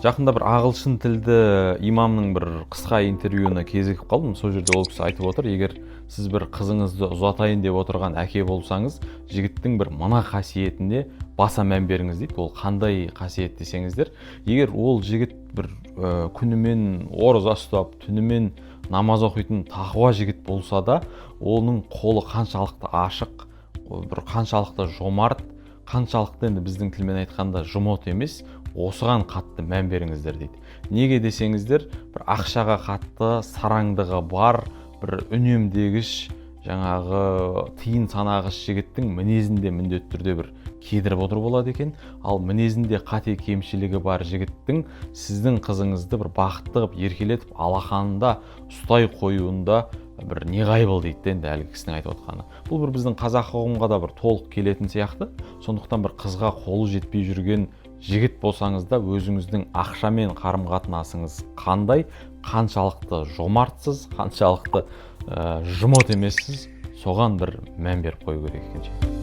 Жақында бір ағылшын тілді имамның бір қысқа интервьюіне кезігіп қалдым. Сол жерде ол кісі айтып отыр, егер сіз бір қызыңызды ұзатайын деп отырған әке болсаңыз, жігіттің бір мына қасиетіне баса мән беріңіз дейді. Ол қандай қасиет десеңіздер, егер ол жігіт бір күнімен ораза ұстап, түнімен намаз оқитын тақуа жігіт болса да, оның қолы қаншалықты ашық, бір қаншалықты жомарт, қаншалықты енді біздің тілмен айтқанда жұмот емес, осыған қатты мән беріңіздер дейді. Неге десеңіздер, бір ақшаға қатты сараңдығы бар, бір үнемдегіш, жаңағы тиын санағыш жігіттің мінезінде міндетті түрде бір кедіріп отыр болады екен. Ал мінезінде қате кемшілігі бар жігіттің сіздің қызыңызды бір бақытты қылып еркелетіп алақанында ұстай қоюында бір неғайбыл дейді енді әлгі кісінің айтып отқаны. Бұл бір біздің қазақ қоғамға да бір толық келетін сияқты. Сондықтан бір қызға қолы жетпей жүрген жігіт болсаңыз да өзіңіздің ақшамен қарым-қатынасыңыз қандай, қаншалықты жомартсыз, қаншалықты жұмот емессіз, соған бір мән беріп қою керек екен.